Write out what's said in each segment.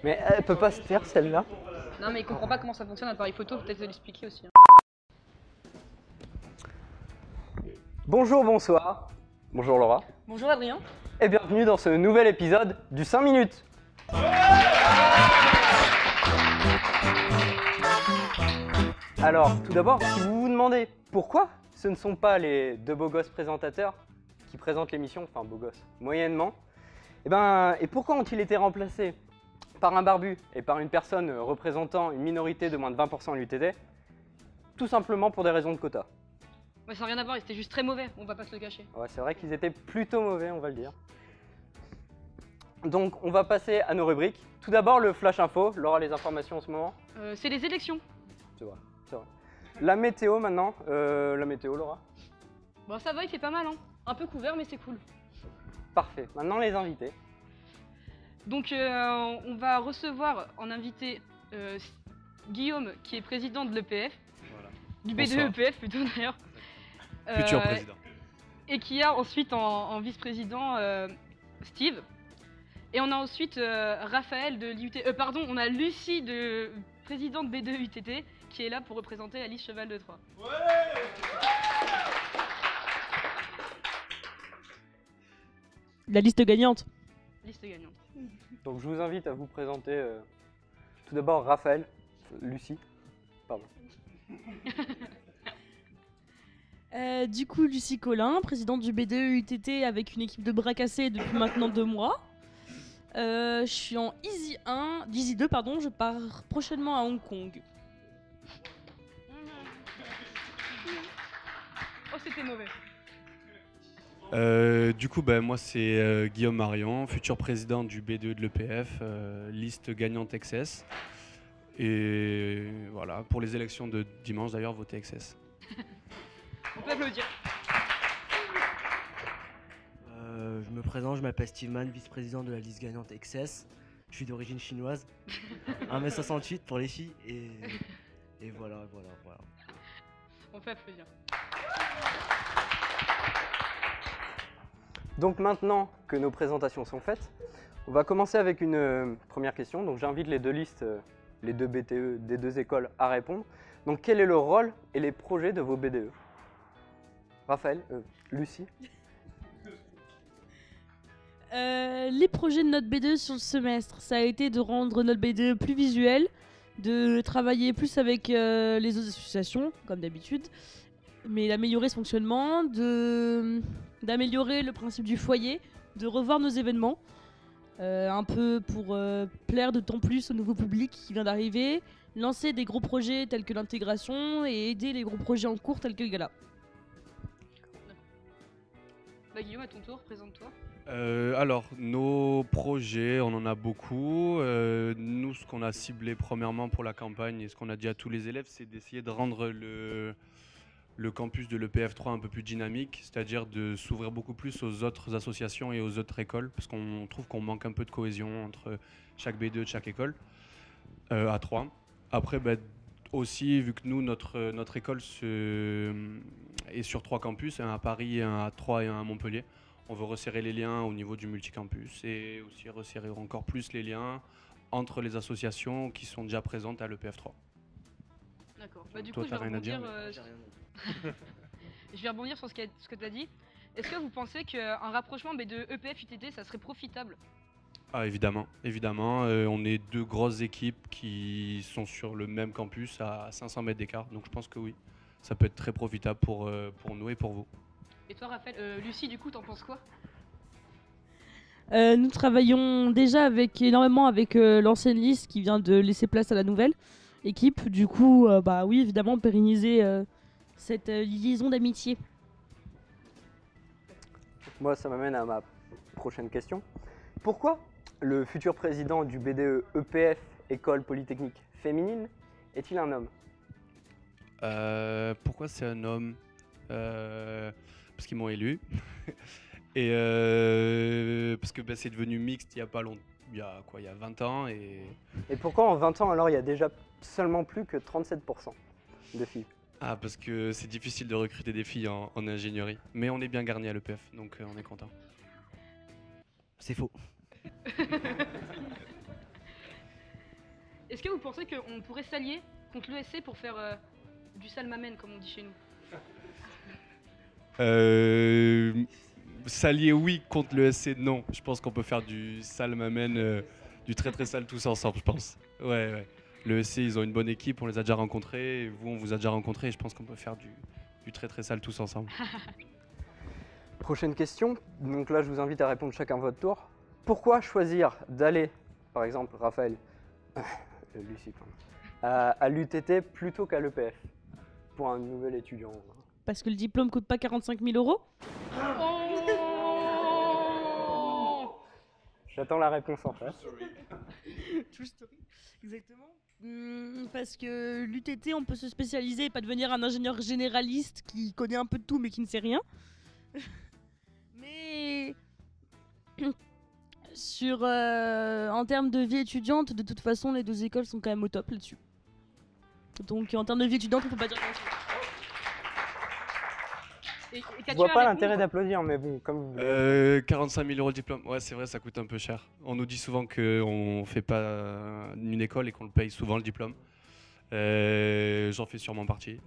Mais elle peut pas se taire celle-là. Non, mais il comprend pas comment ça fonctionne un appareil photo, peut-être l'expliquer aussi. Bonjour, bonsoir. Bonjour Laura. Bonjour Adrien. Et bienvenue dans ce nouvel épisode du 5 minutes. Alors, tout d'abord, si vous vous demandez pourquoi ce ne sont pas les deux beaux gosses présentateurs qui présentent l'émission, enfin beaux gosses, moyennement, et pourquoi ont-ils été remplacés par un barbu et par une personne représentant une minorité de moins de 20% à l'UTT? Tout simplement pour des raisons de quota. Ouais, ça n'a rien à voir, ils étaient juste très mauvais, on va pas se le cacher. Ouais, c'est vrai qu'ils étaient plutôt mauvais, on va le dire. Donc, on va passer à nos rubriques. Tout d'abord, le flash info. Laura, les informations en ce moment? C'est les élections. C'est vrai, c'est vrai. La météo maintenant. La météo, Laura? Bon, ça va, il fait pas mal, hein. Un peu couvert, mais c'est cool. Parfait. Maintenant, les invités. Donc, on va recevoir en invité Guillaume, qui est président de l'EPF. Voilà. Du Bonsoir. BDE-EPF plutôt d'ailleurs. Futur président. Et qui a ensuite en vice-président Steve. Et on a ensuite Raphaël de l'IUT. Pardon, on a Lucie, présidente B2 UTT, qui est là pour représenter la liste Cheval de Troyes. La liste gagnante. Liste gagnante. Donc, je vous invite à vous présenter. Tout d'abord, Raphaël. Lucie. Pardon. Du coup, Lucie Collin, présidente du BDE UTT avec une équipe de bras cassés depuis maintenant 2 mois. Je suis en Easy 1, d'Easy 2, pardon, je pars prochainement à Hong Kong. Oh, c'était mauvais. Du coup, moi c'est Guillaume Marion, futur président du B2 de l'EPF, liste gagnante XS. Et voilà, pour les élections de dimanche d'ailleurs, votez XS. On peut applaudir. Je me présente, je m'appelle Steve Mann, vice-président de la liste gagnante XS. Je suis d'origine chinoise, 1m68 pour les filles et voilà. On peut applaudir. Donc, maintenant que nos présentations sont faites, on va commencer avec une première question. Donc, j'invite les deux listes, les deux BTE des deux écoles à répondre. Donc, quel est le rôle et les projets de vos BDE? Raphaël, Lucie. Les projets de notre BDE sur le semestre, ça a été de rendre notre BDE plus visuel, de travailler plus avec les autres associations, comme d'habitude, mais d'améliorer ce fonctionnement, d'améliorer le principe du foyer, de revoir nos événements, un peu pour plaire d'autant plus au nouveau public qui vient d'arriver, lancer des gros projets tels que l'intégration et aider les gros projets en cours tels que le gala. Guillaume, à ton tour, présente-toi. Alors, nos projets, on en a beaucoup. Nous, ce qu'on a ciblé premièrement pour la campagne et ce qu'on a dit à tous les élèves, c'est d'essayer de rendre le campus de l'EPF3 un peu plus dynamique, c'est-à-dire de s'ouvrir beaucoup plus aux autres associations et aux autres écoles, parce qu'on trouve qu'on manque un peu de cohésion entre chaque B2 de chaque école, à 3. Après, aussi, vu que nous, notre école est sur 3 campus, un à Paris, un à Troyes et un à Montpellier, on veut resserrer les liens au niveau du multicampus et aussi resserrer encore plus les liens entre les associations qui sont déjà présentes à l'EPF3. D'accord. Du Toi, coup, t'as rien à dire, je vais rebondir sur ce que tu as dit. Est-ce que vous pensez qu'un rapprochement de EPF-UTT, ça serait profitable? Ah, évidemment. On est 2 grosses équipes qui sont sur le même campus à 500 mètres d'écart. Donc je pense que oui, ça peut être très profitable pour nous et pour vous. Et toi, Raphaël, Lucie, du coup, t'en penses quoi? Nous travaillons déjà énormément avec l'ancienne liste qui vient de laisser place à la nouvelle équipe. Du coup, oui, évidemment, pérenniser cette liaison d'amitié. Moi, ça m'amène à ma prochaine question. Pourquoi le futur président du BDE EPF, École Polytechnique Féminine, est-il un homme? Pourquoi c'est un homme? Parce qu'ils m'ont élu. Et parce que c'est devenu mixte il y a pas longtemps. Il y a 20 ans Et pourquoi en 20 ans alors il y a déjà seulement plus que 37% de filles? Ah, parce que c'est difficile de recruter des filles en ingénierie. Mais on est bien garni à l'EPF, donc on est content. C'est faux. est-ce que vous pensez qu'on pourrait s'allier contre l'ESC pour faire du salmamen, comme on dit chez nous? S'allier oui, contre le SC non. Je pense qu'on peut faire du sale m'amène, du très très sale tous ensemble, je pense. Ouais. Le SC, ils ont une bonne équipe, on les a déjà rencontrés. Vous, on vous a déjà rencontrés. Et je pense qu'on peut faire du très très sale tous ensemble. Prochaine question. Donc là, je vous invite à répondre chacun votre tour. Pourquoi choisir d'aller, par exemple, Raphaël, Lucie, à l'UTT plutôt qu'à l'EPF pour un nouvel étudiant? Parce que le diplôme coûte pas 45 000 euros. J'attends la réponse en face. True story. Exactement. Parce que l'UTT, on peut se spécialiser et pas devenir un ingénieur généraliste qui connaît un peu de tout mais qui ne sait rien. Mais en termes de vie étudiante, de toute façon, les deux écoles sont quand même au top là-dessus. Donc en termes de vie étudiante, on peut pas dire grand-chose. Je vois pas l'intérêt d'applaudir, mais bon, comme vous voulez. 45 000 euros le diplôme. Ouais, c'est vrai, ça coûte un peu cher. On nous dit souvent qu'on fait pas une école et qu'on le paye souvent le diplôme. J'en fais sûrement partie.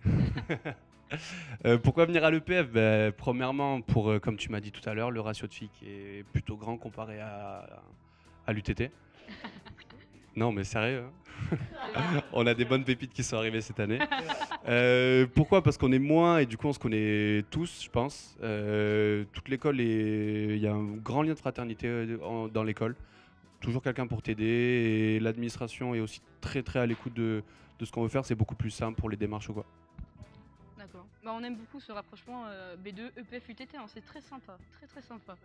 Pourquoi venir à l'EPF? Premièrement, pour, comme tu m'as dit tout à l'heure, le ratio de filles qui est plutôt grand comparé à l'UTT. Non, mais sérieux, hein. On a des bonnes pépites qui sont arrivées cette année. Pourquoi? Parce qu'on est moins et du coup on se connaît tous, je pense. Toute l'école, il y a un grand lien de fraternité dans l'école. Toujours quelqu'un pour t'aider et l'administration est aussi très très à l'écoute de ce qu'on veut faire. C'est beaucoup plus simple pour les démarches ou quoi. D'accord. Bah, on aime beaucoup ce rapprochement B2, EPF, UTT, hein. C'est très sympa, très très sympa.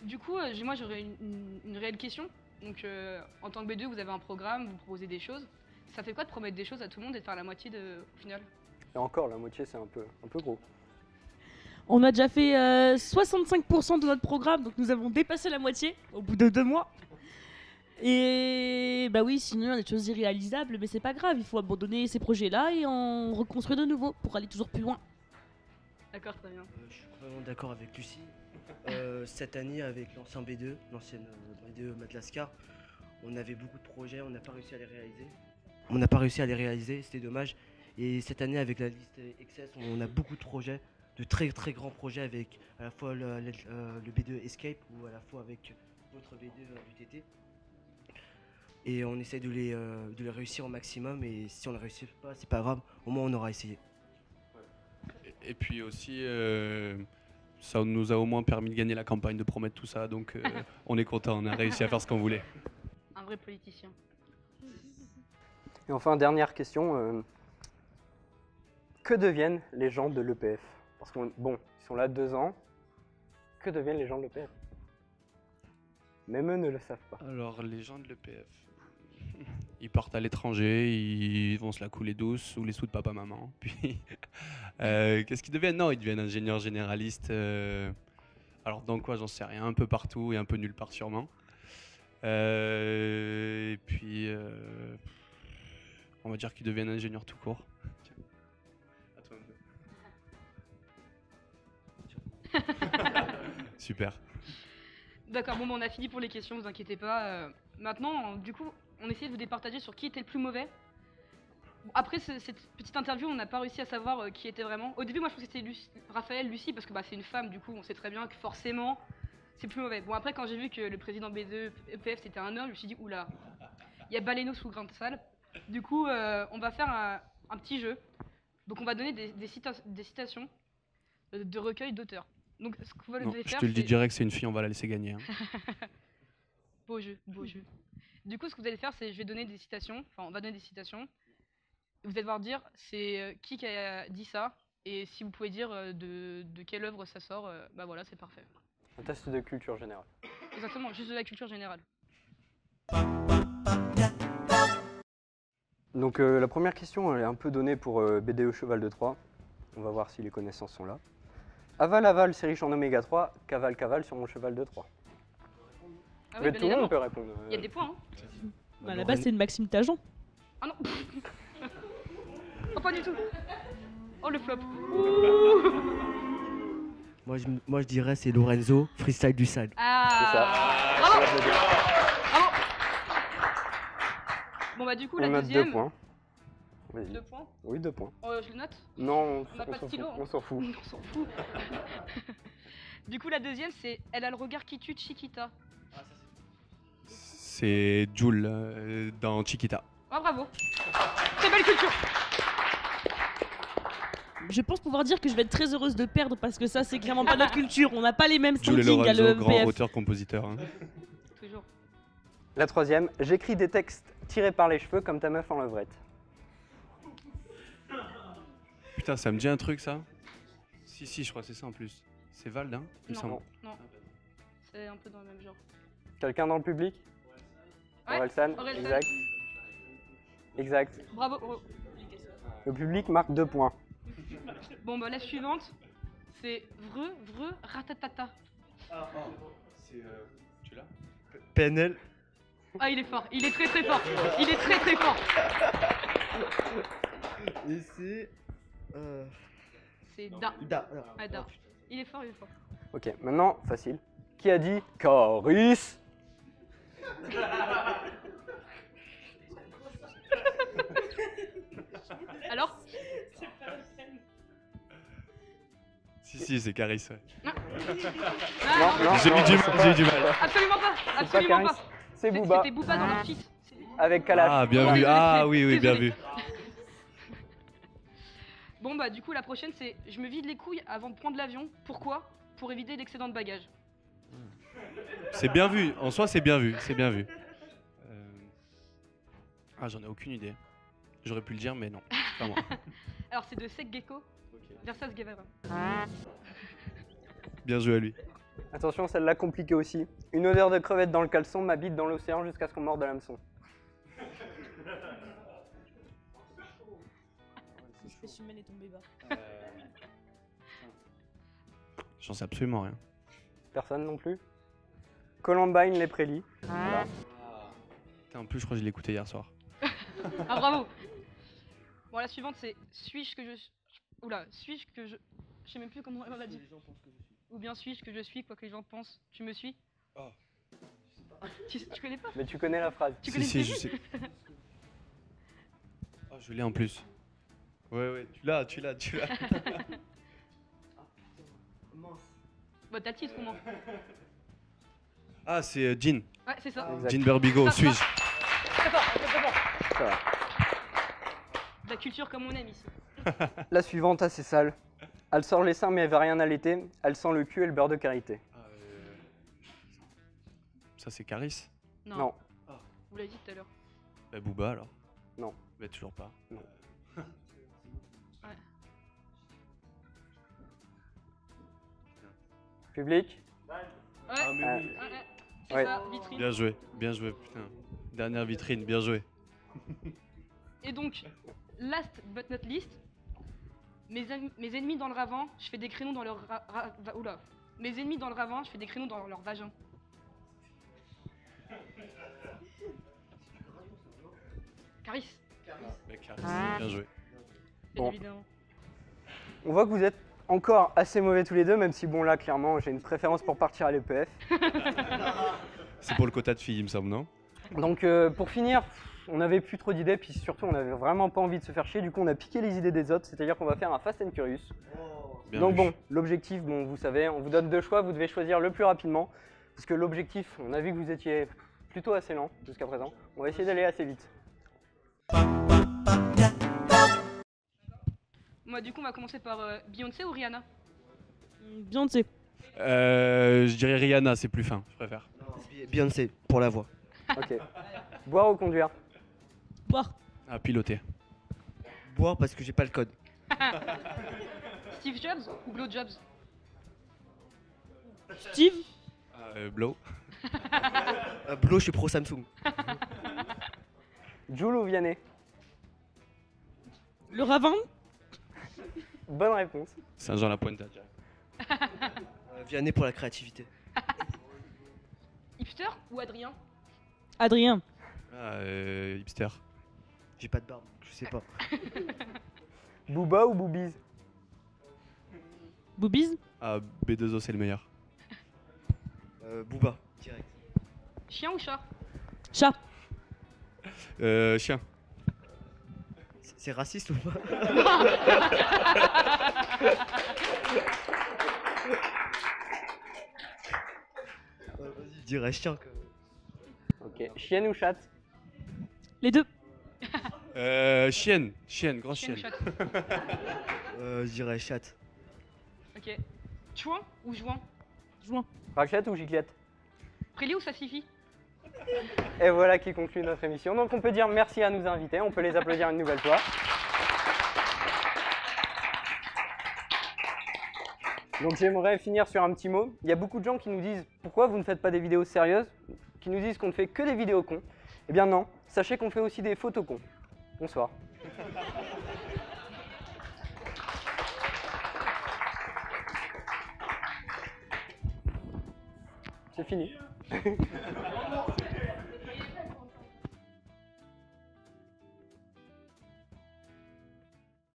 Du coup, moi j'aurais une réelle question. Donc en tant que B2, vous avez un programme, vous proposez des choses. Ça fait quoi de promettre des choses à tout le monde et de faire la moitié au final? Et encore, la moitié, c'est un peu gros. On a déjà fait 65% de notre programme, donc nous avons dépassé la moitié au bout de 2 mois. Et bah oui, sinon il y a des choses irréalisables, mais c'est pas grave, il faut abandonner ces projets-là et en reconstruire de nouveau pour aller toujours plus loin. D'accord, très bien. Je suis complètement d'accord avec Lucie. Cette année, avec l'ancien B2, l'ancienne B2 Madagascar, on avait beaucoup de projets, on n'a pas réussi à les réaliser. C'était dommage. Et cette année, avec la liste Excess, on a beaucoup de projets, de très très grands projets avec à la fois le B2 Escape ou à la fois avec notre B2 UTT. Et on essaie de les réussir au maximum. Et si on ne réussit pas, c'est pas grave. Au moins, on aura essayé. Et puis aussi, ça nous a au moins permis de gagner la campagne, de promettre tout ça. Donc on est content, on a réussi à faire ce qu'on voulait. Un vrai politicien. Et enfin, dernière question. Que deviennent les gens de l'EPF? Parce qu'ils sont là 2 ans. Que deviennent les gens de l'EPF? Même eux ne le savent pas. Alors, les gens de l'EPF, ils partent à l'étranger, ils vont se la couler douce sous les sous de papa-maman. Puis, qu'est-ce qu'ils deviennent? Non, ils deviennent ingénieurs généralistes. Alors, dans quoi, j'en sais rien, un peu partout et un peu nulle part sûrement. Et puis, on va dire qu'ils deviennent ingénieurs tout court. Tiens. À toi un peu. Super. D'accord, bon, on a fini pour les questions, vous inquiétez pas. Maintenant, du coup, on essayait de vous départager sur qui était le plus mauvais. Bon, après cette petite interview, on n'a pas réussi à savoir qui était vraiment. Au début, moi, je pensais que c'était Raphaël, Lucie, parce que c'est une femme, du coup, on sait très bien que forcément, c'est plus mauvais. Bon, après, quand j'ai vu que le président B2 EPF, c'était un homme, je me suis dit, oula, il y a Baleineau sous grain de sable. Du coup, on va faire un petit jeu. Donc, on va donner des citations de recueils d'auteurs. Donc, ce qu'on va Non, devez je faire, te le dis c'est- direct, c'est une fille, on va la laisser gagner. Hein. Beau jeu, beau jeu. Du coup, ce que vous allez faire, c'est je vais donner des citations. Enfin, on va donner des citations. Vous allez devoir dire c'est qui a dit ça. Et si vous pouvez dire de quelle œuvre ça sort, bah voilà, c'est parfait. Un test de culture générale. Exactement, juste de la culture générale. Donc la première question, elle est un peu donnée pour BDE Cheval de Troie. On va voir si les connaissances sont là. Aval, aval, c'est riche en oméga 3. Cavale, cavale sur mon cheval de Troie. Ah Mais oui, tout le monde peut répondre. il y a des points, hein. Bah, à la base, c'est une Maxime Tajan. Ah non. Oh, pas du tout. Oh, le flop. Moi, je dirais c'est Lorenzo, freestyle du sale. Ah. C'est ça. Bravo. Je vais te le dire. Bravo. Bon bah du coup On la note deuxième. 2 points. Vas-y. 2 points. Oui, 2 points. Je le note. Non, On n'a pas de s'en stylo, fout. hein. On s'en fout. On s'en fout. Du coup la deuxième c'est elle a le regard qui tue de Chiquita. C'est Jules dans Chiquita. Oh bravo. Très belle culture. Je pense pouvoir dire que je vais être très heureuse de perdre parce que ça, c'est clairement pas notre culture. On n'a pas les mêmes Jules et standings à Lorenzo, grand l'EPF. auteur-compositeur. Hein. Toujours. La troisième, j'écris des textes tirés par les cheveux comme ta meuf en levrette. Putain, ça me dit un truc ça. Si, je crois que c'est ça en plus. C'est Vald, hein il me Non. semble. Non. C'est un peu dans le même genre. Quelqu'un dans le public? Ouais, Orelsan, Orelsan. exact. Exact. Bravo. Oh. Le public marque 2 points. Bon bah la suivante c'est vreux ratatata. Tu l'as? PNL. Ah il est fort, il est très fort. Il est très fort. Et c'est. C'est Da. Da. Ah, Da. Il est fort. Ok, maintenant, facile. Qui a dit Caris? Alors Si, c'est Caris. Ouais. Ah, Non, J'ai eu du mal. Absolument pas. C'est pas Absolument Caris, pas. c'est Booba C'était Booba dans leur feat. avec Kalash. Ah, bien Voilà. vu. Ah, oui, bien Désolé. vu. Bon bah du coup la prochaine c'est je me vide les couilles avant de prendre l'avion. Pourquoi? Pour éviter l'excédent de bagages. C'est bien vu. En soi, c'est bien vu. C'est bien vu. Ah, j'en ai aucune idée. J'aurais pu le dire, mais non. C'est pas moi. Alors c'est de Sek Gecko versus Guevara. Bien joué à lui. Attention, celle-là compliquée aussi. Une odeur de crevette dans le caleçon m'habite dans l'océan jusqu'à ce qu'on morde de l'hameçon. Je fais Sumel et tomber bas. J'en sais absolument rien. Personne non plus? Columbine, les prélis. Voilà. Putain, en plus, je crois que je l'ai écouté hier soir. Ah bravo. Bon la suivante c'est suis-je que je suis. Oula, suis-je que je. Je sais même plus comment on l'a dit. Ou bien suis-je que je suis quoi que les gens pensent. Tu me suis? Oh. Tu connais pas? Mais tu connais la phrase. Tu connais Si, le je début? sais. Oh, je l'ai en plus. Ouais, tu l'as. Bah t'as le titre au moins. Ah, c'est Jean. Ouais c'est ça. Exact. Jean Berbigo, Ça, suis-je? Très fort. Ça va. De la culture comme on aime ici. La suivante, assez sale. Elle sort les seins mais elle veut rien allaiter. Elle sent le cul et le beurre de karité. Ça, c'est Caris. Non. Vous l'avez dit tout à l'heure. Bah, Booba alors. Non. Bah, toujours pas. Non. Public? Ouais. Ah, mais oui. Ouais. C'est Ouais. ça, vitrine. Bien joué, putain. Dernière vitrine, bien joué. Et donc, last but not least, mes ennemis dans le ravin, je fais des créneaux dans leur oula. Mes ennemis dans le ravin, je fais des créneaux dans leur vagin. Caris, Bah, Caris, bien joué. bien Bon. évidemment. On voit que vous êtes encore assez mauvais tous les deux, même si bon là, clairement, j'ai une préférence pour partir à l'EPF. C'est pour le quota de filles, il me semble, non? Donc pour finir, on n'avait plus trop d'idées, puis surtout on n'avait vraiment pas envie de se faire chier, du coup on a piqué les idées des autres, c'est-à-dire qu'on va faire un Fast and Curious. Bien Donc vu. bon, l'objectif, bon vous savez, on vous donne 2 choix, vous devez choisir le plus rapidement, parce que l'objectif, on a vu que vous étiez plutôt assez lent jusqu'à présent, on va essayer d'aller assez vite. Moi, du coup, on va commencer par Beyoncé ou Rihanna? Beyoncé. Je dirais Rihanna, c'est plus fin, je préfère. Beyoncé, pour la voix. Ok. Boire ou conduire? Boire. Ah, piloter. Boire parce que j'ai pas le code. Steve Jobs ou Blow Jobs? Steve. Blow. Blo, je suis pro Samsung. Jules ou Vianney? Le ravin. Bonne réponse. Saint-Jean-la-Pointe. Vianney pour la créativité. Hipster ou Adrien? Adrien. Ah, hipster. J'ai pas de barbe, je sais pas. Booba ou Boobies? Boobies. Ah, B2O, c'est le meilleur. Booba, direct. Chien ou chat? Chat. Chien. C'est raciste ou pas? Vas-y, je dirais chien quand même. Ok. Chienne ou chatte? Les deux. Chienne, grosse Chien ou chienne. chatte? Je dirais chatte. Ok. Chouin ou jouin? Joint. Raclette ou giclette? Préli ou salsifis? Et voilà qui conclut notre émission. Donc on peut dire merci à nos invités, on peut les applaudir une nouvelle fois. Donc j'aimerais finir sur un petit mot. Il y a beaucoup de gens qui nous disent pourquoi vous ne faites pas des vidéos sérieuses, qui nous disent qu'on ne fait que des vidéos cons. Eh bien non, sachez qu'on fait aussi des photos cons. Bonsoir. C'est fini.